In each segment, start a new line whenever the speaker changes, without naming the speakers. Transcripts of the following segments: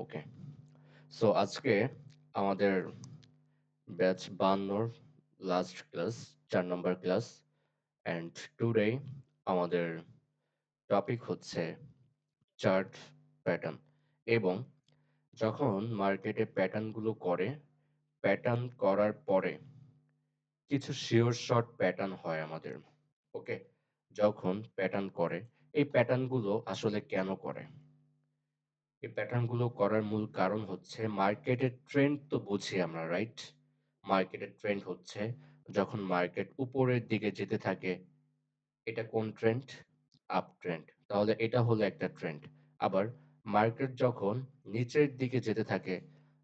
ওকে। So আজকে আমাদের batch 52 last class, 4 number class. And today আমাদের টপিক হচ্ছে চার্ট প্যাটার্ন। এবং যখন মার্কেটে প্যাটার্নগুলো করে, প্যাটার্ন করার পরে কিছু শিওর শর্ট প্যাটার্ন হয় আমাদের। ওকে, যখন প্যাটার্ন করে, এই প্যাটার্নগুলো আসলে কেন করে? এই প্যাটার্নগুলো করার মূল কারণ হচ্ছে মার্কেটের ট্রেন্ড তো বুঝি আমরা, রাইট? মার্কেটের ট্রেন্ড হচ্ছে যখন মার্কেট উপরের দিকে যেতে থাকে, এটা কোন ট্রেন্ড? Up trend. তাহলে এটা হলো একটা ট্রেন্ড। আবার মার্কেট যখন নিচের দিকে যেতে থাকে,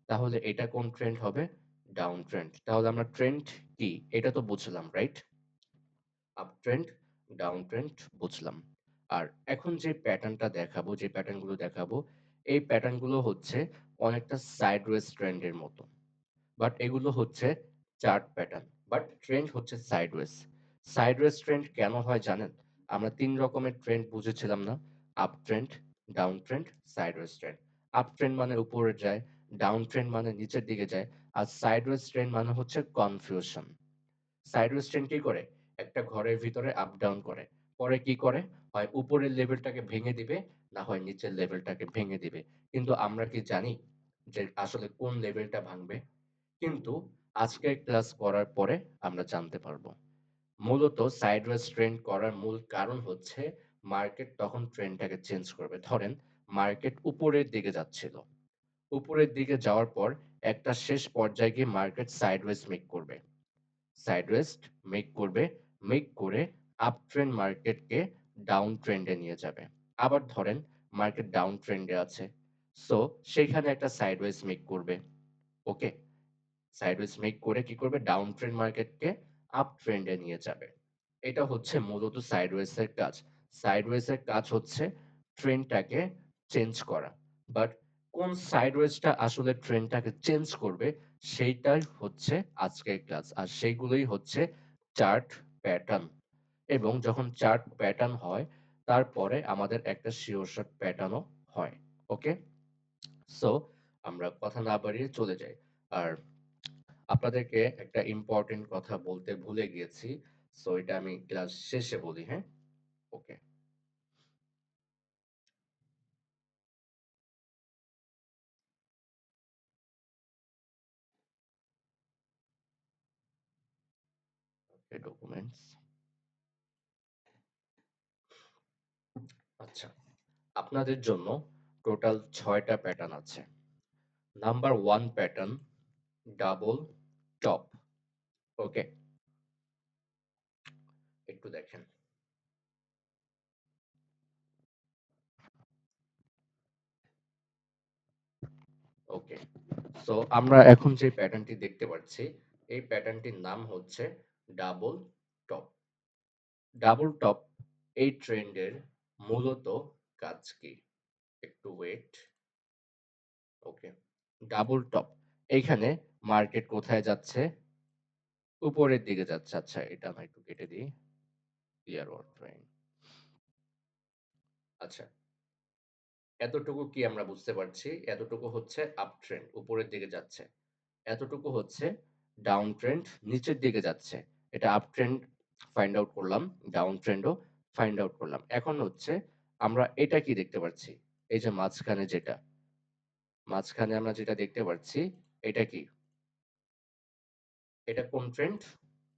তাহলে এটা কোন ট্রেন্ড হবে? Down trend. তাহলে আমরা ট্রেন্ড কি এটা তো বুঝলাম, right? Up trend, down trend বুঝলাম। আর এখন যে প্যাটার্নটা দেখাবো, যে প্যাটার্নগুলো দেখাবো, এই প্যাটার্নগুলো হচ্ছে অনেকটা সাইডওয়েজ ট্রেন্ডের মতো। বাট এগুলো হচ্ছে চার্ট প্যাটার্ন। বাট ট্রেন্ড হচ্ছে সাইডওয়েজ। সাইডওয়েজ ট্রেন্ড কেন হয় জানেন? আমরা ৩ রকমের ট্রেন্ড বুঝেছিলাম না? Up trend, down trend, sideways trend. Up trend মানে উপরে যায়, ডাউন ট্রেন্ড মানে নিচের দিকে যায়, আর সাইডওয়েজ ট্রেন্ড মানে হচ্ছে কনফিউশন। সাইডওয়েজ ট্রেন্ড কি করে? একটা ঘরের ভিতরে আপ ডাউন করে। পরে কি করে? হয় উপরের লেভেলটাকে ভেঙে দিবে, না হয় নিচের লেভেলটাকে ভেঙে দিবে। কিন্তু আমরা কি জানি যে আসলে কোন লেভেলটা ভাঙবে? কিন্তু আজকের ক্লাস করার পরে আমরা জানতে পারবো। মূলত সাইডওয়েজ ট্রেন্ড করার মূল কারণ হচ্ছে মার্কেট তখন ট্রেন্ডটাকে চেঞ্জ করবে। ধরেন মার্কেট উপরের দিকে যাচ্ছিল। উপরের দিকে যাওয়ার পর একটা শেষ পর্যায়ে গিয়ে মার্কেট সাইডওয়েজ মেক করবে। সাইডওয়েজ মেক করবে, মেক করে আপ ট্রেন্ড মার্কেটকে ডাউন ট্রেন্ডে নিয়ে যাবে। আবার ধরেন মার্কেট ডাউন ট্রেন্ডে আছে। সো সেখানে একটা সাইডওয়েজ মেক করবে। ওকে? সাইডওয়েজ মেক করে কি করবে? ডাউন ট্রেন্ড মার্কেটকে আপ ট্রেন্ডে নিয়ে যাবে। এটা হচ্ছে মূলত সাইডওয়েজ এর কাজ। সাইডওয়েজ এর কাজ হচ্ছে ট্রেন্ডটাকে চেঞ্জ করা। বাট কোন সাইডওয়েজটা আসলে ট্রেন্ডটাকে চেঞ্জ করবে সেইটাই হচ্ছে আজকের ক্লাস। আর সেইগুলোই হচ্ছে চার্ট প্যাটার্ন। এবং যখন চার্ট প্যাটার্ন হয় তারপরে আমাদের একটা শিওর শট প্যাটার্নও হয়। ওকে? সো আমরা কথা না বাড়িয়ে চলে যাই। আর আপনাদেরকে একটা ইম্পর্টেন্ট কথা বলতে ভুলে গিয়েছি। সো এটা আমি ক্লাস শেষে বলি, হ্যাঁ? Okay, okay documents. আচ্ছা, আপনাদের জন্য টোটাল ৬টা প্যাটার্ন আছে। Number 1 pattern double top. Okay, একটু দেখেন। ওকে, সো আমরা এখন যে প্যাটার্নটি দেখতে পাচ্ছি, এই প্যাটার্নটির নাম হচ্ছে ডাবল টপ। ডাবল টপ এই ট্রেন্ডের মূলত কাজ কি? একটু ওয়েট। ওকে, ডাবল টপ। এইখানে মার্কেট কোথায় যাচ্ছে? উপরের দিকে যাচ্ছে। আচ্ছা, এটা আমরা একটু কেটে দিই। Clear war train. আচ্ছা, এতটুকু কি আমরা বুঝতে পারছি? এতটুকু হচ্ছে আপ ট্রেন্ড, উপরের দিকে যাচ্ছে। এতটুকু হচ্ছে ডাউন ট্রেন্ড, নিচের দিকে যাচ্ছে। এটা আপ ট্রেন্ড ফাইন্ড আউট করলাম, ডাউন ট্রেন্ডও ফাইন্ড আউট করলাম। এখন হচ্ছে আমরা এটা কি দেখতে পাচ্ছি? এই যে মাঝখানে যেটা, মাঝখানে আমরা যেটা দেখতে পাচ্ছি, এটা কি? এটা কোন ট্রেন্ড?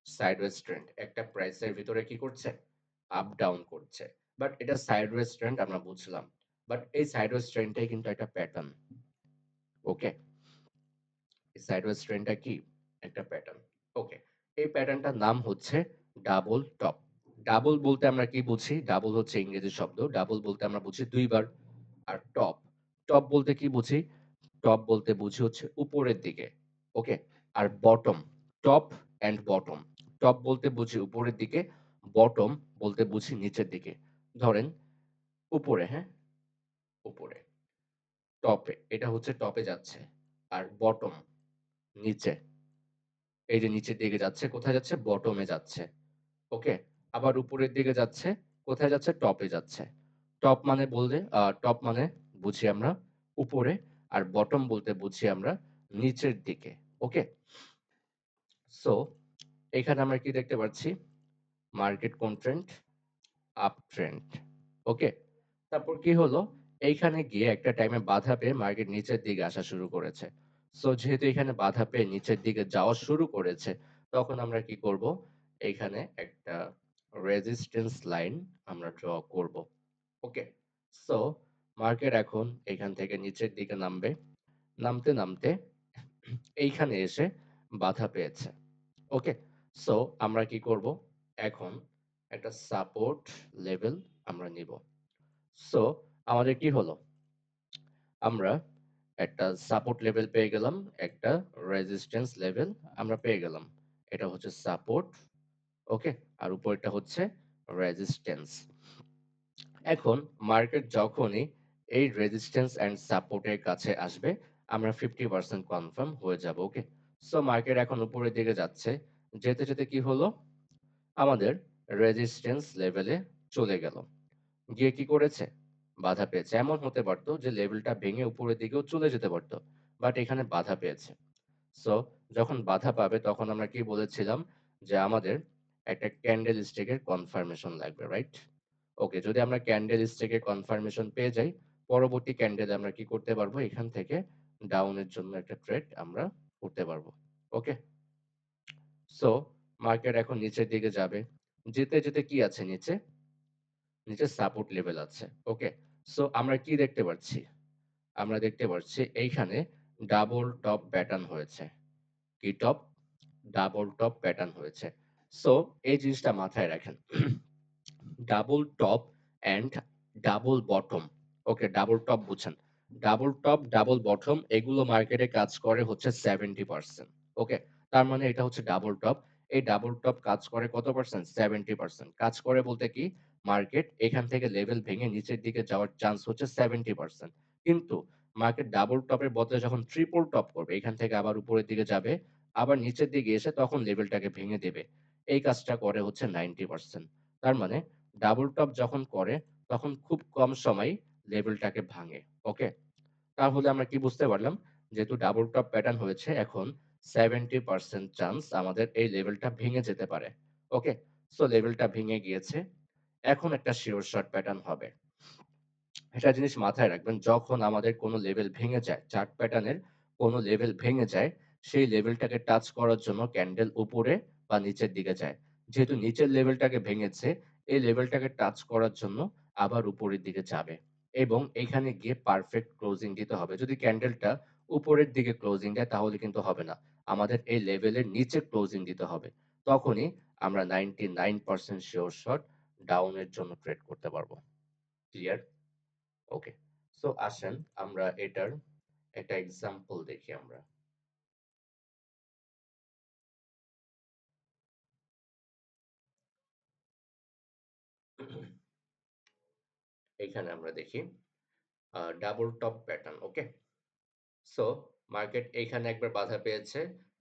Sideways trend. একটা প্রাইসের ভিতরে কি করছে? আপ ডাউন করছে। বাট এটা সাইডওয়েজ ট্রেন্ড আমরা বুঝলাম। বাট এই সাইডওয়েজ ট্রেন্ডটাই কিন্তু একটা প্যাটার্ন। ওকে? এই সাইডওয়েজ ট্রেন্ডটা কি? একটা প্যাটার্ন। ওকে। এই প্যাটার্নটার নাম হচ্ছে ডাবল টপ। ডাবল বলতে আমরা কি বুঝি? ডাবল হচ্ছে ইংরেজি শব্দ। ডাবল বলতে আমরা বুঝি ২ বার। আর টপ, টপ বলতে কি বুঝি? টপ বলতে বুঝি হচ্ছে উপরের দিকে। ওকে? আর bottom, top and bottom. Top বলতে বুঝি উপরের দিকে, বটম বলতে বুঝি নিচের দিকে। ধরেন উপরে, হ্যাঁ? উপরে। টপে, এটা হচ্ছে টপে যাচ্ছে। আর বটম নিচে। এই যে নিচের দিকে যাচ্ছে, কোথায় যাচ্ছে? বটমে যাচ্ছে। ওকে? আবার উপরের দিকে যাচ্ছে, কোথায় যাচ্ছে? টপে যাচ্ছে। টপ মানে বললে টপ মানে বুঝি আমরা উপরে, আর বটম বলতে বুঝি আমরা নিচের দিকে। ওকে? সো এখানে আমরা কি দেখতে পাচ্ছি? মার্কেট কোন ট্রেন্ড? Up trend. ওকে? তারপর কি হলো? এইখানে গিয়ে একটা টাইমে বাধা পেয়ে মার্কেট নিচের দিকে আসা শুরু করেছে। সো যেহেতু এখানে বাধা পেয়ে নিচের দিকে যাওয়া শুরু করেছে, তখন আমরা কি করব? এইখানে একটা রেজিস্ট্যান্স লাইন আমরা ড্র করব। ওকে? সো মার্কেট এখন এখান থেকে নিচের দিকে নামবে। নামতে, নামতে এইখানে এসে বাধা পেয়েছে। ওকে? সো আমরা কি করব? এখন একটা সাপোর্ট লেভেল আমরা নিব। সো আমাদের কি হলো? আমরা একটা সাপোর্ট লেভেল পেয়ে গেলাম, একটা রেজিস্ট্যান্স লেভেল আমরা পেয়ে গেলাম। এটা হচ্ছে সাপোর্ট, ওকে? আর উপরেরটা হচ্ছে রেজিস্ট্যান্স। এখন মার্কেট যখনই এই রেজিস্ট্যান্স অ্যান্ড সাপোর্টের কাছে আসবে, আমরা 50% কনফার্ম হয়ে যাব, ওকে? সো মার্কেট এখন উপরের দিকে যাচ্ছে। যেতে, যেতে কি হলো? আমাদের রেজিস্ট্যান্স লেভেলে চলে গেল। গিয়ে কি করেছে? বাধা পেয়েছে। এমন হতে পারত যে লেভেলটা ভেঙে উপরের দিকেও চলে যেতে পারত। বাট এখানে বাধা পেয়েছে। সো যখন বাধা পাবে তখন আমরা কি বলেছিলাম? যে আমাদের একটা ক্যান্ডেল স্টিকের কনফার্মেশন লাগবে, রাইট? ওকে, যদি আমরা ক্যান্ডেল স্টিকের কনফার্মেশন পেয়ে যাই, পরবর্তী ক্যান্ডেলে আমরা কি করতে পারবো? এখান থেকে ডাউনের জন্য একটা ট্রেড আমরা করতে পারবো। ওকে? সো মার্কেট এখন নিচের দিকে যাবে। যেতে, যেতে কি আছে নিচে? নিচে সাপোর্ট লেভেল আছে। ওকে? সো আমরা কি দেখতে পাচ্ছি? আমরা দেখতে পাচ্ছি এইখানে ডাবল টপ প্যাটার্ন হয়েছে। কি টপ? ডাবল টপ প্যাটার্ন হয়েছে। সো এই জিনিসটা মাথায় রাখেন। Double top and double bottom. Okay, double top বুঝছেন। ডাবল টপ, ডাবল বটম এগুলো মার্কেটে কাজ করে হচ্ছে 70%। ওকে? তার মানে এটা হচ্ছে ডাবল টপ। এই ডাবল টপ কাজ করে কত পার্সেন্ট? 70%। কাজ করে বলতে কি? মার্কেট এখান থেকে লেভেল ভেঙে নিচের দিকে যাওয়ার চান্স হচ্ছে 70%। কিন্তু মার্কেট ডাবল টপের বদলে যখন ট্রিপল টপ করবে, এখান থেকে আবার উপরের দিকে যাবে, আবার নিচের দিকে এসে তখন লেভেলটাকে ভেঙে দেবে। এই কাজটা করে হচ্ছে 90%। তার মানে ডাবল টপ যখন করে তখন খুব কম সময়েই লেভেলটাকে ভাঙে। ওকে? তাহলে আমরা কি বুঝতে পারলাম? যেহেতু ডাবল টপ প্যাটার্ন হয়েছে, এখন 70% চান্স আমাদের এই লেভেলটা ভেঙে যেতে পারে। ওকে? সো লেভেলটা ভেঙে গিয়েছে। এখন একটা শিওর শর্ট প্যাটার্ন হবে। একটা জিনিস মাথায় রাখবেন, যখন আমাদের কোনো লেভেল ভেঙে যায়, চার্ট প্যাটার্নের কোনো লেভেল ভেঙে যায়, সেই লেভেলটাকে টাচ করার জন্য ক্যান্ডেল উপরে বা নিচের দিকে যায়। যেহেতু নিচের লেভেলটাকে ভেঙেছে, এই লেভেলটাকে টাচ করার জন্য আবার উপরের দিকে যাবে এবং এইখানে গিয়ে পারফেক্ট ক্লোজিং দিতে হবে। যদি ক্যান্ডেলটা উপরের দিকে ক্লোজিং দেয় তাহলে কিন্তু হবে না। আমাদের এই লেভেলের নিচে ক্লোজিং দিতে হবে। তখনই আমরা 99% শিওর শট ডাউনের জন্য ট্রেড করতে পারবো। ক্লিয়ার? ওকে, সো আসেন আমরা এটার একটা এক্সাম্পল দেখি আমরা। এখানে আমরা দেখি ডাবল টপ প্যাটার্ন। ওকে? সো মার্কেট এইখানে একবার বাধা পেয়েছে,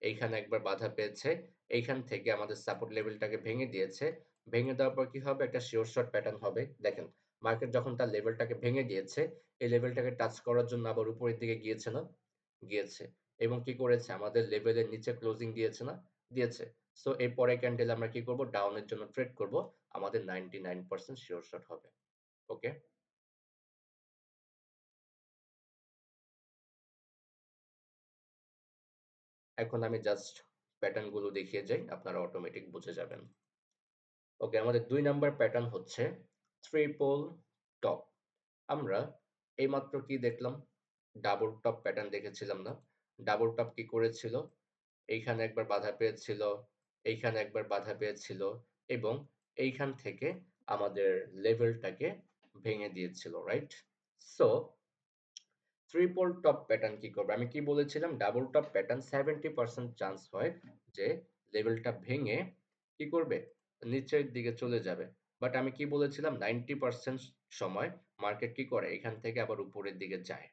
এইখানে একবার বাধা পেয়েছে, এইখান থেকে আমাদের সাপোর্ট লেভেলটাকে ভেঙে দিয়েছে। ভেঙে দেওয়ার পর কি হবে? একটা শিওর শট প্যাটার্ন হবে। দেখেন, মার্কেট যখন তার লেভেলটাকে ভেঙে দিয়েছে, এই লেভেলটাকে টাচ করার জন্য আবার উপরের দিকে গিয়েছে না? গিয়েছে। এবং কি করেছে? আমাদের লেভেলের নিচে ক্লোজিং দিয়েছে না? দিয়েছে। সো এর পরের ক্যান্ডেলে আমরা কি করব? ডাউনের জন্য ট্রেড করব। আমাদের 99% শিওর শট হবে। ওকে? এখন আমি জাস্ট প্যাটার্ন গুলো দেখিয়ে যাই, আপনারা অটোমেটিক বুঝে যাবেন। ওকে, আমাদের ২ নাম্বার প্যাটার্ন হচ্ছে ট্রিপল টপ। আমরা এইমাত্র কি দেখলাম? ডাবল টপ প্যাটার্ন দেখেছিলাম না? ডাবল টপ কি করেছিল? এইখানে একবার বাধা পেয়েছিল, এইখানে একবার বাধা পেয়েছিল এবং এইখান থেকে আমাদের লেভেলটাকে ভেঙে দিয়েছিল, right? So triple top pattern কি করবে? আমি কি বলেছিলাম? ডাবল টপ প্যাটার্ন 70% চান্স হয় যে লেভেলটা ভেঙে কি করবে? নিচের দিকে চলে যাবে। বাট আমি কি বলেছিলাম? 90% সময় মার্কেট কি করে? এখান থেকে আবার উপরের দিকে যায়।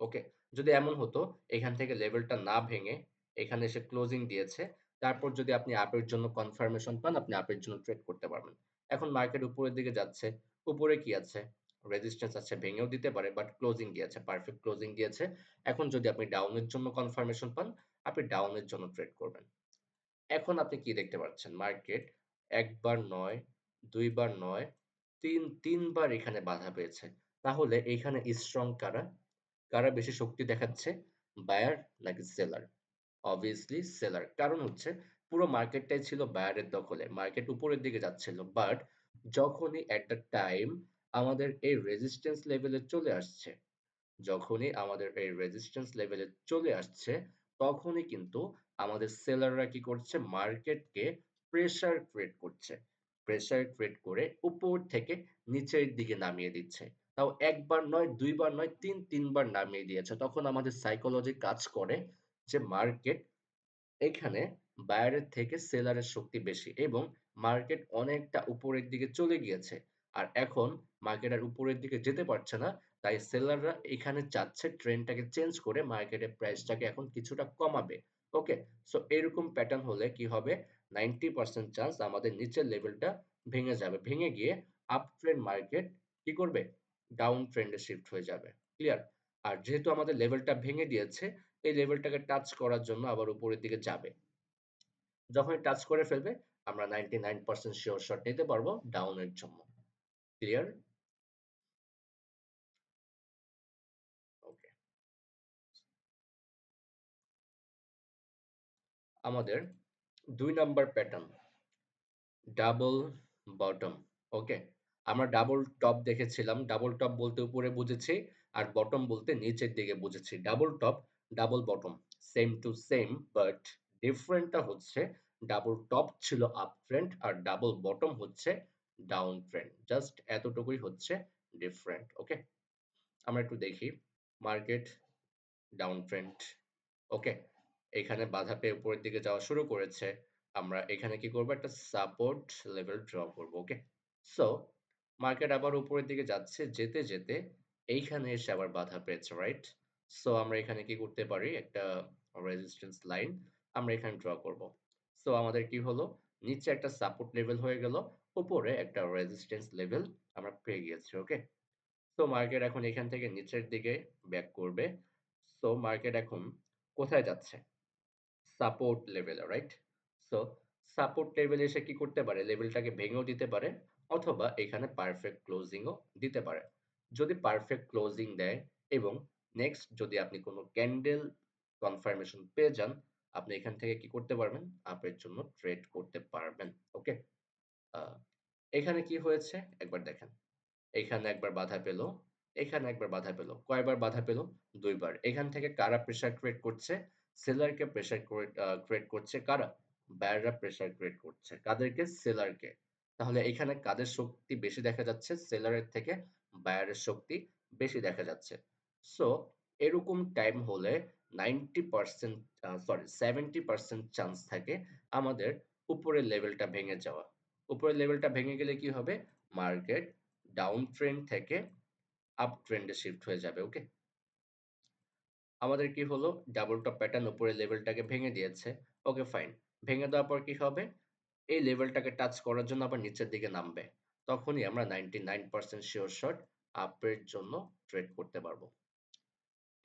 ওকে? যদি এমন হতো এখান থেকে লেভেলটা না ভেঙে এখানে এসে ক্লোজিং দিয়েছে, তারপর যদি আপনি আপের জন্য কনফার্মেশন পান, আপনি আপের জন্য ট্রেড করতে পারবেন। এখন মার্কেট উপরের দিকে যাচ্ছে। উপরে কি আছে? রেজিস্ট্যান্স আছে ভেঙেও দিতে পারে, বাট ক্লোজিং দিয়েছে, পারফেক্ট ক্লোজিং দিয়েছে। এখন যদি আপনি ডাউনের জন্য কনফার্মেশন পান, আপনি ডাউনের জন্য ট্রেড করবেন। এখন আপনি কি দেখতে পাচ্ছেন? মার্কেট ১ বার নয়, ২ বার নয়, ৩ বার এখানে বাধা পেয়েছে। তাহলে এইখানে স্ট্রং কারা? কারা বেশি শক্তি দেখাচ্ছে? বায়ার নাকি সেলার? obviously seller. কারণ হচ্ছে পুরো মার্কেটটাই ছিল বায়ারের দখলে। মার্কেট উপরের দিকে যাচ্ছিল। বাট যখনই at the time আমাদের এই রেজিস্ট্যান্স লেভেলে চলে আসছে, যখনই আমাদের এই রেজিস্ট্যান্স লেভেলে চলে আসছে, তখনই কিন্তু আমাদের সেলাররা কি করছে? মার্কেটকে প্রেশার ক্রিয়েট করছে। প্রেশার ক্রিয়েট করে উপর থেকে নিচের দিকে নামিয়ে দিচ্ছে। তাও ১ বার নয়, ২ বার নয়, ৩ বার নামিয়ে দিয়েছে। তখন আমাদের সাইকোলজি কাজ করে যে মার্কেট এখানে বায়ারের থেকে সেলারের শক্তি বেশি এবং মার্কেট অনেকটা উপরের দিকে চলে গিয়েছে। আর এখন মার্কেট আর উপরের দিকে যেতে পারছে না। তাই সেলাররা এখানে চাচ্ছে ট্রেন্ডটাকে চেঞ্জ করে মার্কেটের প্রাইসটাকে এখন কিছুটা কমাবে। ওকে? সো এরকম প্যাটার্ন হলে কি হবে? 90% চান্স আমাদের নিচের লেভেলটা ভেঙে যাবে। ভেঙে গিয়ে আপ ট্রেন্ড মার্কেট কি করবে? ডাউন ট্রেন্ডে শিফট হয়ে যাবে। ক্লিয়ার? আর যেহেতু আমাদের লেভেলটা ভেঙে দিয়েছে, এই লেভেলটাকে টাচ করার জন্য আবার উপরের দিকে যাবে। যখনই টাচ করে ফেলবে, আমরা 99% শিওর শট নিতে পারবো ডাউনের জন্য। ক্লিয়ার? ওকে। আমাদের ২ number pattern double bottom. Okay? আমরা ডাবল টপ দেখেছিলাম। ডাবল টপ বলতে উপরে বুঝেছি আর বটম বলতে নিচের দিকে বুঝেছি। Double top, double bottom same to same but ডিফারেন্টটা হচ্ছে ডাবল টপ ছিল আপ ট্রেন্ড আর ডাবল বটম হচ্ছে ডাউন ট্রেন্ড। জাস্ট এতটুকুই হচ্ছে ডিফারেন্ট। ওকে? আমরা একটু দেখি মার্কেট ডাউন ট্রেন্ড। ওকে? এখানে বাধা পেয়ে উপরের দিকে যাওয়া শুরু করেছে। আমরা এখানে কি করব? একটা সাপোর্ট লেভেল ড্র করব। ওকে? সো মার্কেট আবার উপরের দিকে যাচ্ছে। যেতে, যেতে এইখানে এসে আবার বাধা পেয়েছে, রাইট? সো আমরা এখানে কি করতে পারি? একটা রেজিস্ট্যান্স লাইন আমরা এখানে ড্র করব। সো আমাদের কি হলো? নিচে একটা সাপোর্ট লেভেল হয়ে গেল। উপরে একটা রেজিস্ট্যান্স লেভেল আমরা পেয়ে গিয়েছি। ওকে? সো মার্কেট এখন এখান থেকে নিচের দিকে ব্যাক করবে। সো মার্কেট এখন কোথায় যাচ্ছে? সাপোর্ট লেভেলে, রাইট? সো সাপোর্ট লেভেলে এসে কি করতে পারে? লেভেলটাকে ভেঙেও দিতে পারে অথবা এখানে পারফেক্ট ক্লোজিং ও দিতে পারে। যদি পারফেক্ট ক্লোজিং দেয় এবং নেক্সট যদি আপনি কোনো ক্যান্ডেল কনফার্মেশন পেয়ে যান, আপনি এখান থেকে কি করতে পারবেন? আপের জন্য ট্রেড করতে পারবেন। ওকে? আ এখানে কি হয়েছে? একবার দেখেন। এখানে একবার বাধা পেল, এখানে একবার বাধা পেল। কয়বার বাধা পেল? ২ বার। এখান থেকে কারা প্রেশার ক্রিয়েট করছে? সেলারকে প্রেশার ক্রিয়েট করছে কারা? বায়াররা প্রেশার ক্রিয়েট করছে। কাদেরকে? সেলারকে। তাহলে এখানে কাদের শক্তি বেশি দেখা যাচ্ছে? সেলারের থেকে বায়ারের শক্তি বেশি দেখা যাচ্ছে। সো এরকম টাইম হলে 90% সরি 70% চান্স থাকে আমাদের উপরের লেভেলটা ভেঙে যাওয়া। উপরের লেভেলটা ভেঙে গেলে কি হবে? মার্কেট ডাউন ট্রেন্ড থেকে আপ ট্রেন্ডে শিফট হয়ে যাবে। ওকে? আমাদের কি হলো? ডাবল টপ প্যাটার্ন উপরের লেভেলটাকে ভেঙে দিয়েছে। Okay fine. ভেঙে দেওয়ার পর কি হবে? এই লেভেলটাকে টাচ করার জন্য আবার নিচের দিকে নামবে। তখনই আমরা 99% শিওর শট আপের জন্য ট্রেড করতে পারবো।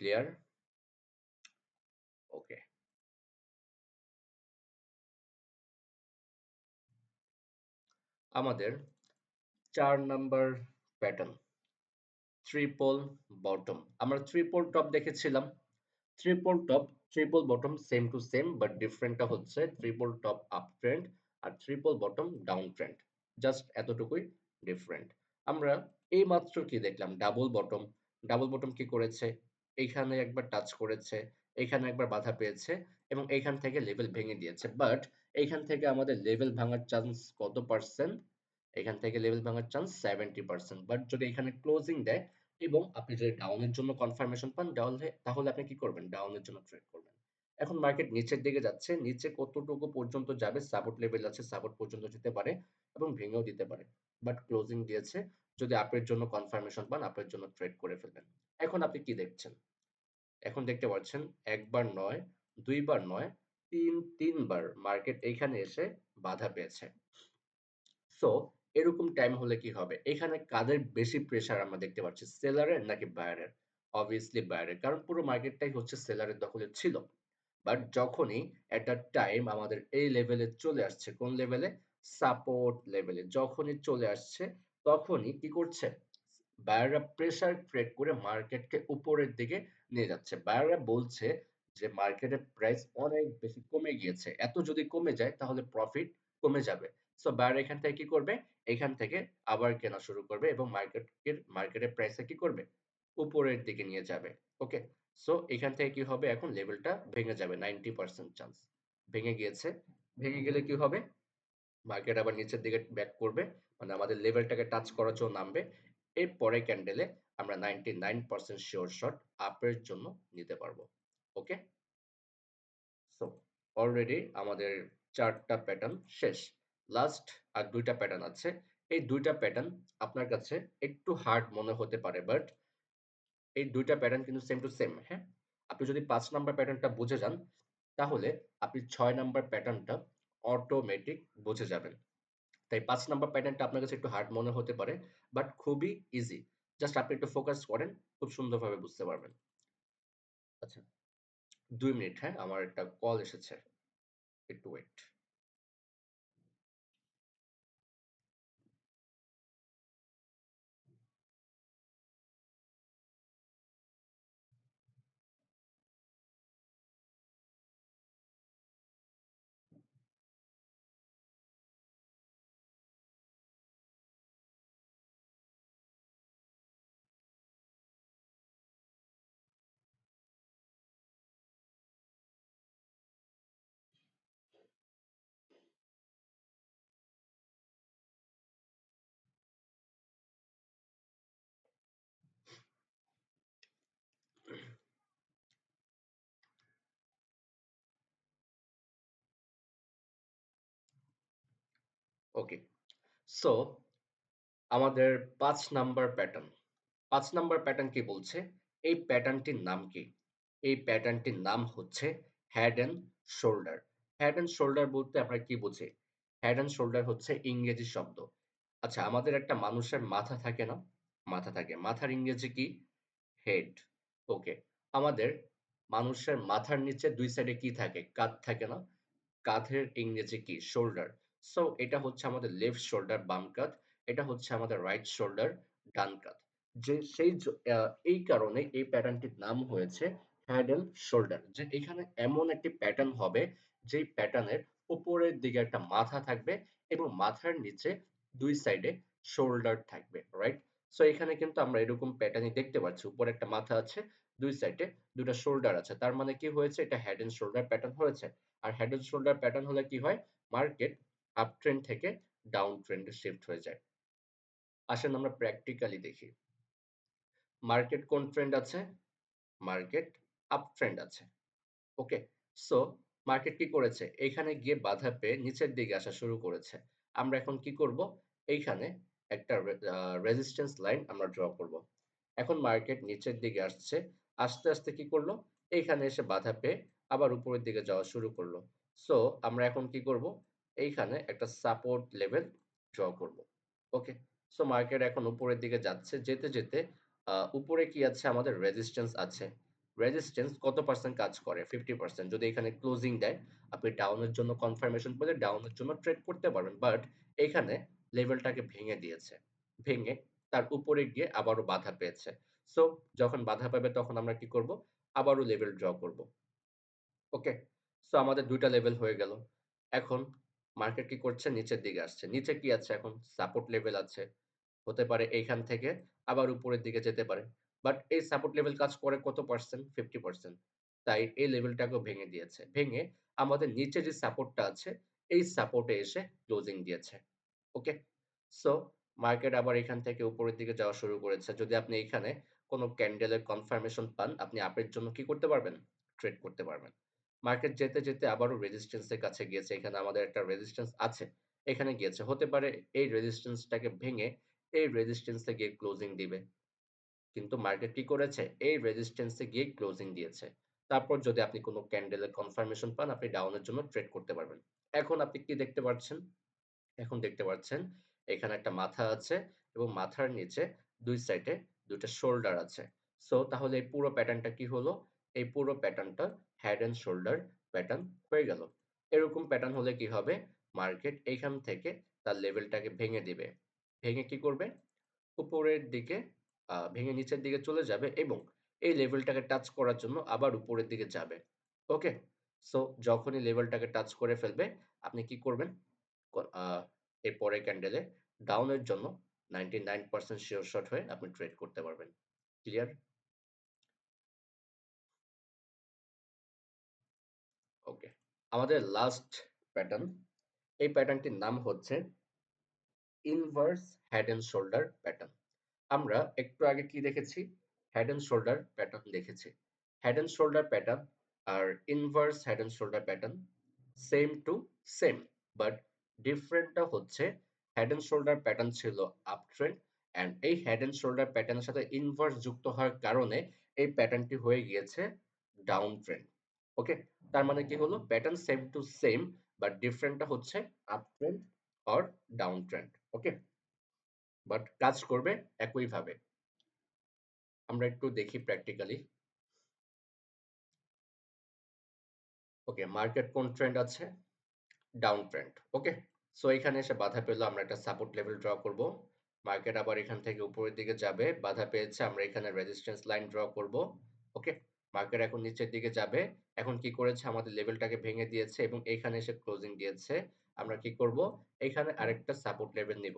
ক্লিয়ার? ওকে। আমাদের ৪ নাম্বার প্যাটার্ন ট্রিপল বটম। আমরা ট্রিপল টপ দেখেছিলাম। Triple top, triple bottom same to same but ডিফারেন্টটা হচ্ছে ট্রিপল টপ আপ ট্রেন্ড আর triple bottom down trend. Just এতটুকুই ডিফারেন্ট। আমরা এইমাত্র কি দেখলাম? Double bottom. ডাবল বটম কি করেছে? এইখানে একবার টাচ করেছে, এইখানে একবার বাধা পেয়েছে এবং এইখান থেকে লেভেল ভেঙে দিয়েছে। বাট এইখান থেকে আমাদের লেভেল ভাঙার চান্স কত পার্সেন্ট? এখান থেকে লেভেল ভাঙার চান্স 70%। বাট যদি এখানে ক্লোজিং দেয় এবং আপনি যদি ডাউনের জন্য কনফার্মেশন পান তাহলে আপনি কি করবেন? ডাউনের জন্য ট্রেড করবেন। এখন মার্কেট নিচের দিকে যাচ্ছে। নিচে কতটুকু পর্যন্ত যাবে? সাপোর্ট লেভেল আছে, সাপোর্ট পর্যন্ত যেতে পারে এবং ভেঙেও দিতে পারে। বাট ক্লোজিং দিয়েছে। যদি আপের জন্য কনফার্মেশন পান, আপের জন্য ট্রেড করে ফেলবেন। এখন আপনি কি দেখছেন? এখন দেখতে পাচ্ছেন ১ বার নয়, ২ বার নয়, ৩ বার মার্কেট এইখানে এসে বাধা পেয়েছে। সো এরকম টাইম হলে কি হবে? এখানে কাদের বেশি প্রেশার আমরা দেখতে পাচ্ছি? সেলারের নাকি বায়ারের? অবভিয়াসলি বায়ারের। কারণ পুরো মার্কেটটাই হচ্ছে সেলারের দখলে ছিল। বাট যখনই এট আ টাইম আমাদের এই লেভেলে চলে আসছে, কোন লেভেলে? সাপোর্ট লেভেলে। যখনই চলে আসছে, তখনই কি করছে? বায়াররা প্রেসার ক্রিয়েট করে মার্কেটকে উপরের দিকে নিয়ে যাচ্ছে। বায়াররা বলছে যে মার্কেটের প্রাইস অনেক বেশি কমে গিয়েছে। এত যদি কমে যায় তাহলে প্রফিট কমে যাবে। সো বায়ার এখান থেকে কি করবে? এখান থেকে আবার কেনা শুরু করবে এবং মার্কেটের প্রাইসটা কি করবে? উপরের দিকে নিয়ে যাবে। ওকে? সো এখান থেকে কি হবে? এখন লেভেলটা ভেঙে যাবে 90% চান্স। ভেঙে গিয়েছে। ভেঙে গেলে কি হবে? মার্কেট আবার নিচের দিকে ব্যাক করবে। মানে আমাদের লেভেলটাকে টাচ করার জন্য নামবে। এর পরের ক্যান্ডেলে আমরা 99% শিওর শট আপের জন্য নিতে পারবো। ওকে? সো অলরেডি আমাদের ৪ টা প্যাটার্ন শেষ। লাস্ট আর ২ টা প্যাটার্ন আছে। এই ২ টা প্যাটার্ন আপনার কাছে একটু হার্ড মনে হতে পারে, বাট এই ২ টা প্যাটার্ন কিন্তু সেম টু সেম, হ্যাঁ? আপনি যদি ৫ নাম্বার প্যাটার্নটা বুঝে যান, তাহলে আপনি ৬ নাম্বার প্যাটার্নটা অটোমেটিক বুঝে যাবেন। তাই ৫ নাম্বার প্যাটার্নটা আপনার কাছে একটু হার্ড মনে হতে পারে, বাট খুবই ইজি। জাস্ট আপনি একটু ফোকাস করেন, খুব সুন্দরভাবে বুঝতে পারবেন। আচ্ছা, ২ মিনিট, হ্যাঁ? আমার একটা কল এসেছে। একটু ওয়েট। ওকে। সো আমাদের ৫ নাম্বার প্যাটার্ন। ৫ নাম্বার প্যাটার্ন কি বলছে? এই প্যাটার্নটির নাম কি? এই প্যাটার্নটির নাম হচ্ছে head and shoulder. Head and shoulder বলতে আমরা কি বুঝি? হেড অ্যান্ড শোল্ডার হচ্ছে ইংরেজি শব্দ। আচ্ছা, আমাদের একটা মানুষের মাথা থাকে না? মাথা থাকে। মাথার ইংরেজি কি? হেড। ওকে। আমাদের মানুষের মাথার নিচে ২ সাইডে কি থাকে? কাঁধ থাকে না? কাঁধের ইংরেজি কি? শোল্ডার। সো এটা হচ্ছে আমাদের লেফট শোল্ডার বাম কাঁধ। এটা হচ্ছে আমাদের রাইট শোল্ডার ডান কাঁধ। যে সেই জ আ এই কারণে এই প্যাটার্নটির নাম হয়েছে হেড অ্যান্ড শোল্ডার। যে এখানে এমন একটি প্যাটার্ন হবে যেই প্যাটার্নের উপরের দিকে একটা মাথা থাকবে এবং মাথার নিচে ২ সাইডে শোল্ডার থাকবে। রাইট? সো এখানে কিন্তু আমরা এরকম প্যাটার্নই দেখতে পাচ্ছি। উপরে একটা মাথা আছে, ২ সাইডে ২ টা শোল্ডার আছে। তার মানে কি হয়েছে? এটা হেড অ্যান্ড শোল্ডার প্যাটার্ন হয়েছে। আর হেড এন্ড শোল্ডার প্যাটার্ন হলে কি হয়? মার্কেট আপ ট্রেন্ড থেকে ডাউন ট্রেন্ড এ শিফট হয়ে যায়। আসেন আমরা প্র্যাকটিক্যালি দেখি। মার্কেট কোন ট্রেন্ড আছে? মার্কেট আপ ট্রেন্ড আছে। ওকে? সো মার্কেট কি করেছে? এইখানে গিয়ে বাধা পেয়ে নিচের দিকে আসা শুরু করেছে। আমরা এখন কি করব? এইখানে একটা রেজিস্ট্যান্স লাইন আমরা ড্র করব। এখন মার্কেট নিচের দিকে আসছে। আস্তে, আস্তে কি করল? এইখানে এসে বাধা পেয়ে আবার উপরের দিকে যাওয়া শুরু করল। সো আমরা এখন কি করব? এইখানে একটা সাপোর্ট লেভেল ড্র করব। ওকে? সো মার্কেট এখন উপরের দিকে যাচ্ছে। যেতে, যেতে উপরে কি আছে? আমাদের রেজিস্ট্যান্স আছে। রেজিস্ট্যান্স কত পার্সেন্ট কাজ করে? 50%। যদি এখানে ক্লোজিং দেয়, আপনি ডাউনের জন্য কনফার্মেশন পেলে ডাউনের জন্য ট্রেড করতে পারবেন। বাট এইখানে লেভেলটাকে ভেঙে দিয়েছে। ভেঙে তার উপরে গিয়ে আবারও বাধা পেয়েছে। সো যখন বাধা পাবে তখন আমরা কি করব? আবারও লেভেল ড্র করব। ওকে? সো আমাদের ২ টা লেভেল হয়ে গেল। এখন মার্কেট কি করছে? নিচের দিকে আসছে। নিচে কি আছে এখন? সাপোর্ট লেভেল আছে। হতে পারে এইখান থেকে আবার উপরের দিকে যেতে পারে। বাট এই সাপোর্ট লেভেল কাজ করে কত পার্সেন্ট? 50%। তাই এই লেভেলটাকেও ভেঙে দিয়েছে। ভেঙে আমাদের নিচে যে সাপোর্টটা আছে, এই সাপোর্টে এসে ক্লোজিং দিয়েছে। ওকে? সো মার্কেট আবার এখান থেকে উপরের দিকে যাওয়া শুরু করেছে। যদি আপনি এইখানে কোন ক্যান্ডেলের কনফার্মেশন পান, আপনি আপের জন্য কি করতে পারবেন? ট্রেড করতে পারবেন। মার্কেট যেতে, যেতে আবারও রেজিস্ট্যান্স এর কাছে গিয়েছে। এখানে আমাদের একটা রেজিস্ট্যান্স আছে। এখানে গিয়েছে। হতে পারে এই রেজিস্ট্যান্সটাকে ভেঙে এই রেজিস্ট্যান্স এ গিয়ে ক্লোজিং দিবে। কিন্তু মার্কেট কি করেছে? এই রেজিস্ট্যান্স এ গিয়ে ক্লোজিং দিয়েছে। তারপর যদি আপনি কোন ক্যান্ডেলের কনফার্মেশন পান, আপনি ডাউন এর জন্য ট্রেড করতে পারবেন। এখন আপনি কি দেখতে পাচ্ছেন? এখন দেখতে পাচ্ছেন এখানে একটা মাথা আছে এবং মাথার নিচে ২ সাইডে ২ টা শোল্ডার আছে। সো তাহলে এই পুরো প্যাটার্নটা কি হলো? এই পুরো প্যাটার্নটা হেড অ্যান্ড শোল্ডার প্যাটার্ন হয়ে গেল। এরকম প্যাটার্ন হলে কি হবে? মার্কেট এইখান থেকে তার লেভেলটাকে ভেঙে দিবে। ভেঙে কি করবে? উপরের দিকে ভেঙে নিচের দিকে চলে যাবে এবং এই লেভেলটাকে টাচ করার জন্য আবার উপরের দিকে যাবে। ওকে? সো যখনই লেভেলটাকে টাচ করে ফেলবে, আপনি কি করবেন? ক আ এর পরের ক্যান্ডেলে ডাউন এর জন্য 99% সিওর শট হয়ে আপনি ট্রেড করতে পারবেন। ক্লিয়ার? ওকে। আমাদের লাস্ট প্যাটার্ন, এই প্যাটার্নটির নাম হচ্ছে inverse head and shoulder pattern. আমরা একটু আগে কি দেখেছি? হেড অ্যান্ড শোল্ডার প্যাটার্ন দেখেছি। হেড অ্যান্ড শোল্ডার প্যাটার্ন আর inverse head and shoulder pattern same to same, but ডিফারেন্টটা হচ্ছে হেড অ্যান্ড শোল্ডার প্যাটার্ন ছিল আপ ট্রেন্ড অ্যান্ড এই হেড অ্যান্ড শোল্ডার প্যাটার্নের সাথে ইনভার্স যুক্ত হওয়ার কারণে এই প্যাটার্নটি হয়ে গিয়েছে ডাউন ট্রেন্ড। ওকে? তার মানে কি হলো? Pattern same to same, but ডিফারেন্টটা হচ্ছে up trend or down trend. Okay? But কাজ করবে একইভাবে। আমরা একটু দেখি প্র্যাকটিক্যালি। ওকে, মার্কেট কোন ট্রেন্ড আছে? Down trend. ওকে? সো এখানে এসে বাধা পেল, আমরা একটা সাপোর্ট লেভেল ড্র করব। মার্কেট আবার এখান থেকে উপরের দিকে যাবে, বাধা পেয়েছে, আমরা এখানে রেজিস্ট্যান্স লাইন ড্র করব। ওকে? মার্কেট এখন নিচের দিকে যাবে। এখন কি করেছে? আমাদের লেভেলটাকে ভেঙে দিয়েছে এবং এইখানে এসে ক্লোজিং দিয়েছে। আমরা কি করব? এখানে আরেকটা সাপোর্ট লেভেল নিব।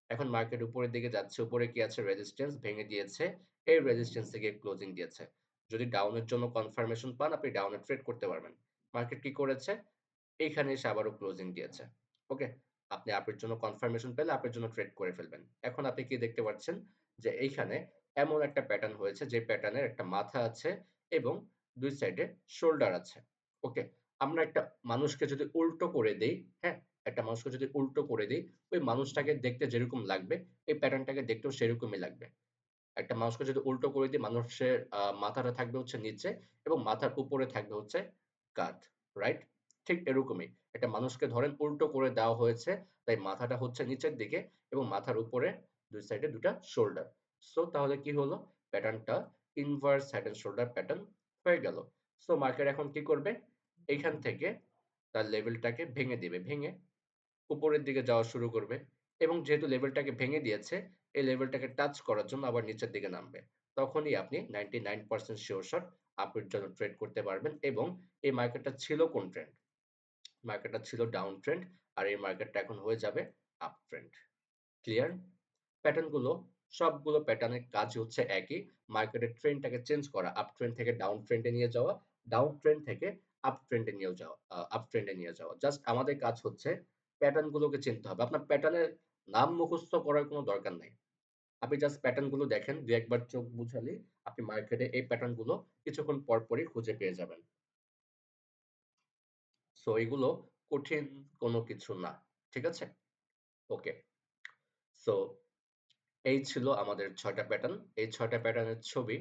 এখন মার্কেট উপরের দিকে যাচ্ছে। উপরে কি আছে? রেজিস্ট্যান্স ভেঙে দিয়েছে। এই রেজিস্ট্যান্স থেকে ক্লোজিং দিয়েছে। যদি ডাউনের জন্য কনফার্মেশন পান, আপনি ডাউনে ট্রেড করতে পারবেন। মার্কেট কি করেছে? এইখানে এসে আবারও ক্লোজিং দিয়েছে। ওকে? আপনি আপের জন্য কনফার্মেশন পেলে আপের জন্য ট্রেড করে ফেলবেন। এখন আপনি কি দেখতে পাচ্ছেন? যে এইখানে এমন একটা প্যাটার্ন হয়েছে যে প্যাটার্নের একটা মাথা আছে এবং ২ সাইডে শোল্ডার আছে। ওকে? আমরা একটা মানুষকে যদি উল্টো করে দেই, হ্যাঁ? একটা মানুষকে যদি উল্টো করে দেই, ওই মানুষটাকে দেখতে যেরকম লাগবে, এই প্যাটার্নটাকে দেখতেও সেরকমই লাগবে। একটা মানুষকে যদি উল্টো করে দিই, মানুষের মাথাটা থাকবে হচ্ছে নিচে এবং মাথার উপরে থাকবে হচ্ছে কাঁধ। রাইট? ঠিক এরকমই। একটা মানুষকে ধরেন উল্টো করে দেওয়া হয়েছে, তাই মাথাটা হচ্ছে নিচের দিকে এবং মাথার উপরে ২ সাইডে ২ টা শোল্ডার। সো তাহলে কি হলো? প্যাটার্নটা inverse head and shoulder pattern হয়ে গেল। সো মার্কেট এখন কি করবে? এইখান থেকে তার লেভেলটাকে ভেঙে দিবে। ভেঙে উপরের দিকে যাওয়া শুরু করবে এবং যেহেতু লেভেলটাকে ভেঙে দিয়েছে, এই লেভেলটাকে টাচ করার জন্য আবার নিচের দিকে নামবে। তখনই আপনি 99% সিওর শট আপের জন্য ট্রেড করতে পারবেন এবং এই মার্কেটটা ছিল কোন ট্রেন্ড? মার্কেটটা ছিল ডাউন ট্রেন্ড আর এই মার্কেটটা এখন হয়ে যাবে আপ ট্রেন্ড। ক্লিয়ার? প্যাটার্ন গুলো সবগুলো প্যাটার্নের কাজ হচ্ছে একই। মার্কেটের ট্রেন্ডটাকে চেঞ্জ করা। আপ ট্রেন্ড থেকে ডাউন ট্রেন্ডে নিয়ে যাওয়া, ডাউন ট্রেন্ড থেকে আপ ট্রেন্ডে নিয়েও যাওয়া আপ ট্রেন্ডে নিয়ে যাওয়া। জাস্ট আমাদের কাজ হচ্ছে প্যাটার্ন গুলোকে চিনতে হবে। আপনার প্যাটার্নের নাম মুখস্থ করার কোনো দরকার নাই। আপনি জাস্ট প্যাটার্ন গুলো দেখেন, ২-১ বার চোখ বুঝালেই আপনি মার্কেটে এই প্যাটার্ন গুলো কিছুক্ষণ পরপরই খুঁজে পেয়ে যাবেন। সো এগুলো কঠিন কোনো কিছু না। ঠিক আছে? ওকে। সো এই ছিল আমাদের ৬ টা প্যাটার্ন। এই ৬ টা প্যাটার্নের ছবি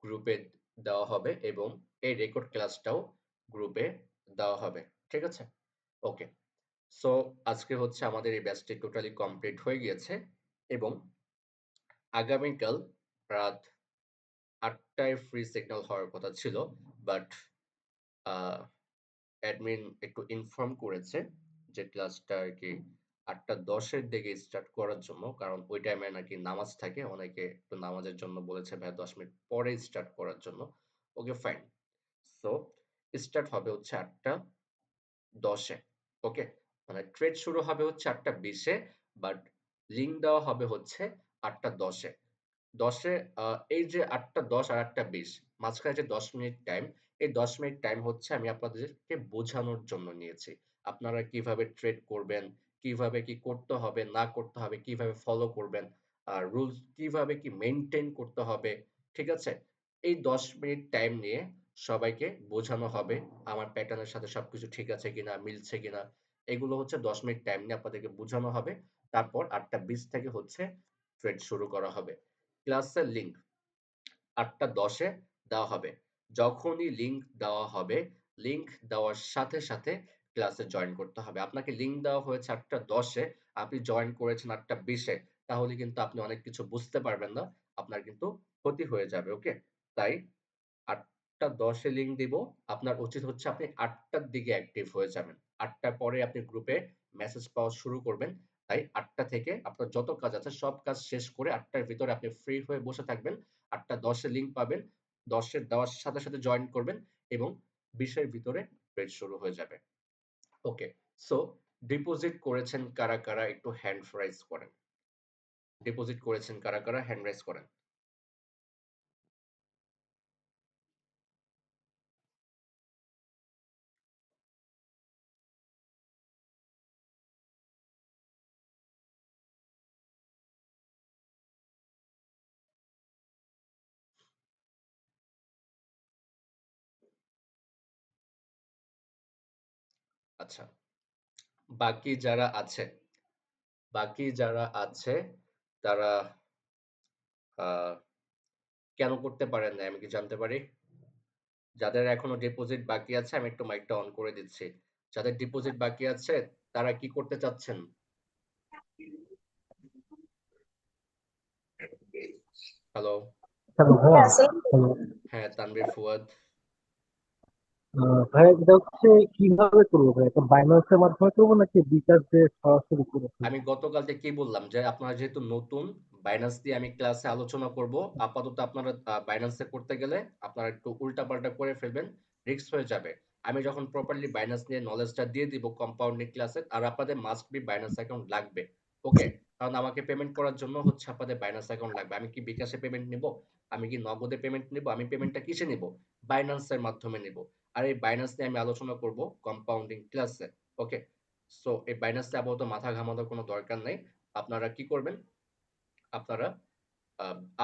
গ্রুপে দেওয়া হবে এবং এই রেকর্ড ক্লাসটাও গ্রুপে দেওয়া হবে। ঠিক আছে? ওকে। সো আজকে হচ্ছে আমাদের এই ব্যাচটি টোটালি কমপ্লিট হয়ে গিয়েছে এবং আগামীকাল রাত ৮ টায় ফ্রি সিগন্যাল হওয়ার কথা ছিল। বাট আ অ্যাডমিন একটু ইনফর্ম করেছে যে ক্লাসটা আরকি ৮:১০ এর দিকে স্টার্ট করার জন্য। কারণ ওই টাইমে নাকি নামাজ থাকে। অনেকে একটু নামাজের জন্য বলেছে ভাইয়া ১০ মিনিট পরে স্টার্ট করার জন্য। Okay fine. সো স্টার্ট হবে হচ্ছে ৮:১০ এ। ওকে? মানে ট্রেড শুরু হবে হচ্ছে ৮:২০ এ, বাট লিংক দেওয়া হবে হচ্ছে ৮:১০ এ। ১০ এ এই যে ৮:১০ আর ৮:২০ মাঝখানে যে ১০ মিনিট টাইম, এই ১০ মিনিট টাইম হচ্ছে আমি আপনাদেরকে বোঝানোর জন্য নিয়েছি। আপনারা কিভাবে ট্রেড করবেন, কিভাবে কি করতে হবে, না করতে হবে, কিভাবে ফলো করবেন, আর রুলস কিভাবে কি মেইনটেইন করতে হবে, ঠিক আছে? এই ১০ মিনিট টাইম নিয়ে সবাইকে বোঝানো হবে। আমার প্যাটার্নের সাথে সবকিছু ঠিক আছে কিনা, মিলছে কিনা। এগুলো হচ্ছে ১০ মিনিট টাইম নিয়ে আপনাদেরকে বুঝানো হবে। তারপর ৮:২০ থেকে হচ্ছে ট্রেড শুরু করা হবে। ক্লাসের লিঙ্ক ৮:১০ এ দেওয়া হবে। যখনই লিঙ্ক দেওয়া হবে, লিঙ্ক দেওয়ার সাথে, সাথে ক্লাসে জয়েন করতে হবে। আপনাকে লিঙ্ক দেওয়া হয়েছে ৮:১০ এ। আপনি জয়েন করেছেন 8:20-এ, তাহলে কিন্তু আপনি অনেক কিছু বুঝতে পারবেন না। আপনার কিন্তু ক্ষতি হয়ে যাবে। ওকে? তাই 8:10-এ লিংক দিব। আপনার উচিত হচ্ছে আপনি 8টার দিকে অ্যাক্টিভ হয়ে যাবেন। 8টার পরে আপনি গ্রুপে মেসেজ পাওয়া শুরু করবেন। তাই 8টা থেকে আপনার যত কাজ আছে সব কাজ শেষ করে 8টার ভিতরে আপনি ফ্রি হয়ে বসে থাকবেন। 8:10-এ লিংক পাবেন। 10 এর দেওয়ার সাথে, সাথে জয়েন করবেন এবং 20 এর ভিতরে বেচ শুরু হয়ে যাবে। ওকে। সো ডিপোজিট করেছেন কারা, কারা একটু হ্যান্ড রাইজ করেন। ডিপোজিট করেছেন কারা, কারা হ্যান্ড রাইজ করেন। আচ্ছা। বাকি যারা আছে, বাকি যারা আছে তারা আহ, কেন করতে পারেন না আমি কি জানতে পারি? যাদের এখনো ডিপোজিট বাকি আছে আমি একটু মাইকটা অন করে দিচ্ছি। যাদের ডিপোজিট বাকি আছে তারা কি করতে চাচ্ছেন? হ্যালো।
হ্যালো ভাইয়া। হ্যালো।
হ্যাঁ, তানভীর ফুয়াদ।
ভাইয়া এটা হচ্ছে কিভাবে করবো ভাই? এটা বাইন্যান্সের মাধ্যমে করবো নাকি বিকাশ দিয়ে সরাসরি করে
আমি
ফেলবো?
গতকালকে কি বললাম যে আপনারা যেহেতু নতুন, বাইন্যান্স দিয়ে আমি ক্লাসে আলোচনা করব। আপাতত আপনারা বাইন্যান্সে করতে গেলে আপনারা একটু উল্টাপাল্টা করে ফেলবেন, রিস্ক হয়ে যাবে। আমি যখন প্রপারলি বাইন্যান্স নিয়ে নলেজটা দিয়ে দিব কম্পাউন্ডিং ক্লাসে, আর আপনাদের মাস্ট বি বাইন্যান্স অ্যাকাউন্ট লাগবে। ওকে? কারণ আমাকে পেমেন্ট করার জন্য হচ্ছে আপনাদের বাইন্যান্স অ্যাকাউন্ট লাগবে। আমি কি বিকাশে পেমেন্ট নিব? আমি কি নগদে পেমেন্ট নিব? আমি পেমেন্টটা কিসে নিব? বাইন্যান্সের মাধ্যমে নিব। আর এই বাইন্যান্স নিয়ে আমি আলোচনা করব কম্পাউন্ডিং ক্লাসে। ওকে? সো এই বাইন্যান্সে আপাতত মাথা ঘামানোর কোনো দরকার নেই। আপনারা কি করবেন? আপনারা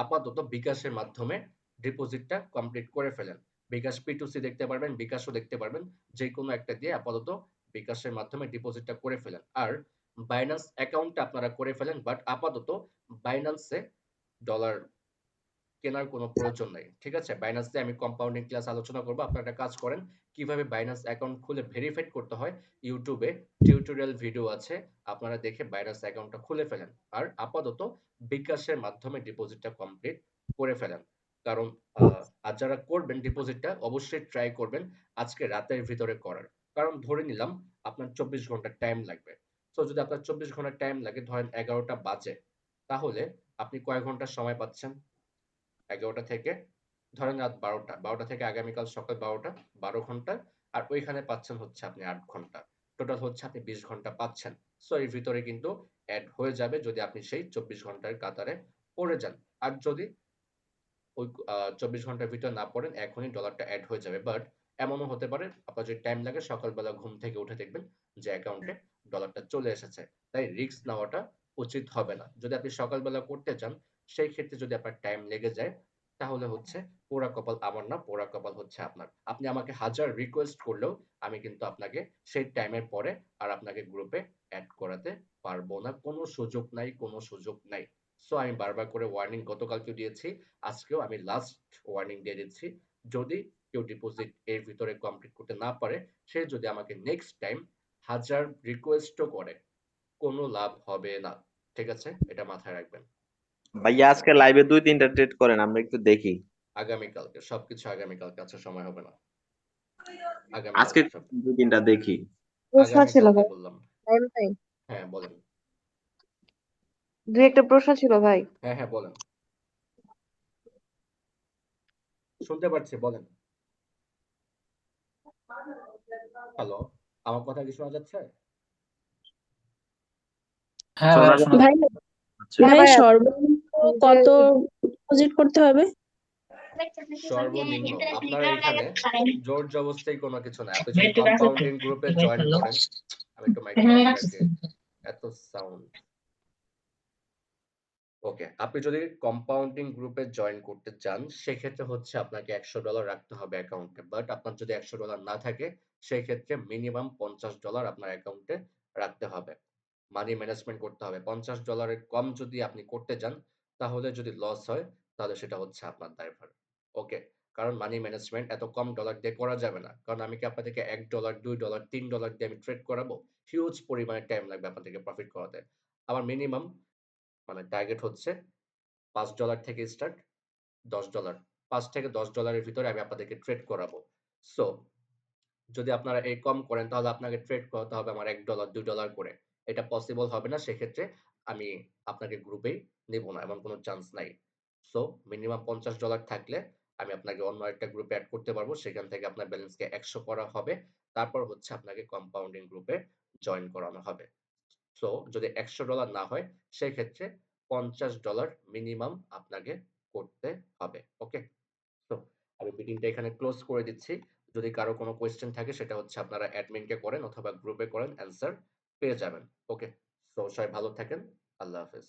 আপাতত বিকাশের মাধ্যমে ডিপোজিটটা কমপ্লিট করে ফেলেন। বিকাশ P2C দেখতে পারবেন, বিকাশও দেখতে পারবেন। যেকোনো একটা দিয়ে আপাতত বিকাশের মাধ্যমে ডিপোজিটটা করে ফেলেন। আর বাইন্যান্স অ্যাকাউন্টটা আপনারা করে ফেলেন। বাট আপাতত বাইন্যান্সে ডলার কেনার কোনো প্রয়োজন নাই। ঠিক আছে? বাইন্যান্স দিয়ে আমি কম্পাউন্ডিং ক্লাস আলোচনা করব। আপনারা একটা কাজ করেন, কিভাবে বাইন্যান্স অ্যাকাউন্ট খুলে ভেরিফাইড করতে হয়, YouTube এ টিউটোরিয়াল ভিডিও আছে। আপনারা দেখে বাইন্যান্স অ্যাকাউন্টটা খুলে ফেলেন। আর আপাতত বিকাশের মাধ্যমে ডিপোজিটটা কমপ্লিট করে ফেলেন। কারণ আর যারা করবেন ডিপোজিটটা অবশ্যই ট্রাই করবেন আজকে রাতের ভিতরে করার। কারণ ধরে নিলাম আপনার 24 ঘন্টা টাইম লাগবে। সো যদি আপনার 24 ঘন্টা টাইম লাগে, ধরেন 11টা বাজে, তাহলে আপনি কয় ঘন্টা সময় পাচ্ছেন? 11টা থেকে ধরেন রাত 12টা, 12টা থেকে আগামীকাল সকাল 12টা, 12 ঘন্টা। আর ওইখানে পাচ্ছেন হচ্ছে আপনি 8 ঘন্টা। টোটাল হচ্ছে আপনি 20 ঘন্টা পাচ্ছেন। সো এর ভিতরে কিন্তু এড হয়ে যাবে যদি আপনি সেই 24 ঘন্টার কাতারে পড়ে যান। আর যদি ওই 24 ঘন্টার ভিতর না পড়েন, এখনই ডলারটা এড হয়ে যাবে। বাট এমনও হতে পারে আপনার যদি টাইম লাগে সকালবেলা ঘুম থেকে উঠে দেখবেন যে অ্যাকাউন্টে ডলারটা চলে এসেছে। তাই রিস্ক নেওয়াটা উচিত হবে না। যদি আপনি সকালবেলা করতে চান, সেই ক্ষেত্রে যদি আপনার টাইম লেগে যায়, তাহলে হচ্ছে পোড়া কপাল আমার না, পোড়া কপাল হচ্ছে আপনার। আপনি আমাকে হাজার রিকোয়েস্ট করলেও আমি কিন্তু আপনাকে সেই টাইমের পরে আর আপনাকে গ্রুপে এড করাতে পারবো না। কোনো সুযোগ নাই, কোনো সুযোগ নাই। সো আমি বারবার করে ওয়ার্নিং গতকালকেও দিয়েছি, আজকেও আমি লাস্ট ওয়ার্নিং দিয়ে দিচ্ছি। যদি কেউ ডিপোজিট এর ভিতরে কমপ্লিট করতে না পারে, সে যদি আমাকে নেক্সট টাইম হাজার রিকোয়েস্টও করে, কোনো লাভ হবে না। ঠিক আছে? এটা মাথায় রাখবেন।
ভাইয়া আজকে লাইভে 2-3টা ট্রেড করেন, আমরা একটু দেখি।
আগামীকালকে সবকিছু, আগামীকালকে আছে, সময় হবে না।
আজকে
আগামীকালকে সব,
2-3টা দেখি।
প্রশ্ন ছিল
আগামীকালকে
ভাই।
বললাম।
টাইম নাই।
হ্যাঁ বলেন।
দুই একটা প্রশ্ন ছিল ভাই।
হ্যাঁ হ্যাঁ বলেন, শুনতে পাচ্ছি, বলেন। হ্যালো, আমার কথা কি শোনা যাচ্ছে?
হ্যাঁ
শোনা
ভাইয়া শোনা
যাচ্ছে?
ভাই
আচ্ছা।
হ্যাঁ
ভাই
ভাইয়া,
সর্বনিম্ন
যে
কত ডিপোজিট করতে হবে?
সর্বনিম্ন আপনারা এখানে জোর জবরদস্তি কোনো কিছু নাই। আপনি যদি কম্পাউন্ডিং গ্রুপে জয়েন করেন, আমি একটু মাইকটা অফ রাখি, এত সাউন্ড। ওকে, আপনি যদি কম্পাউন্ডিং গ্রুপে জয়েন করতে চান, সেক্ষেত্রে হচ্ছে আপনাকে $100 রাখতে হবে অ্যাকাউন্টে। বাট আপনার যদি $100 না থাকে, সেই ক্ষেত্রে মিনিমাম $50 আপনার অ্যাকাউন্টে রাখতে হবে। মানি ম্যানেজমেন্ট করতে হবে। $50 কম যদি আপনি করতে যান, তাহলে যদি লস হয়, তাহলে সেটা হচ্ছে আপনার দায়ভার। ওকে? কারণ মানি ম্যানেজমেন্ট এত কম ডলার দিয়ে করা যাবে না, কারণ আমি কি আপনাদেরকে $1 $2 $3 দিয়ে আমি ট্রেড করাবো? হিউজ পরিমাণে টাইম লাগবে আপনাদেরকে প্রফিট করাতে। আমার মিনিমাম মানে টার্গেট হচ্ছে $5 থেকে স্টার্ট, $10 $5 থেকে $10 এর ভিতরে আমি আপনাদেরকে ট্রেড করাবো। সো যদি আপনারা এই কম করেন তাহলে আপনাকে ট্রেড করাতে হবে আমার $1 $2 করে। এটা পসিবল হবে না, সেক্ষেত্রে আমি আপনাকে গ্রুপেই নেব না, এমন কোনো চান্স নাই। সো মিনিমাম $50 থাকলে আমি আপনাকে অন্য একটা গ্রুপে এড করতে পারবো, সেখান থেকে আপনার ব্যালেন্সকে 100 করা হবে, তারপর হচ্ছে আপনাকে কম্পাউন্ডিং গ্রুপে জয়েন করানো হবে। সো যদি $100 না হয় সেক্ষেত্রে $50 মিনিমাম আপনাকে করতে হবে। ওকে? তো আমি মিটিংটা এখানে ক্লোজ করে দিচ্ছি। যদি কারো কোনো কোয়েশ্চেন থাকে সেটা হচ্ছে আপনারা অ্যাডমিনকে করেন অথবা গ্রুপে করেন, অ্যান্সার পেয়ে যাবেন। ওকে? সো সবাই ভালো থাকেন। আল্লাহ হাফেজ।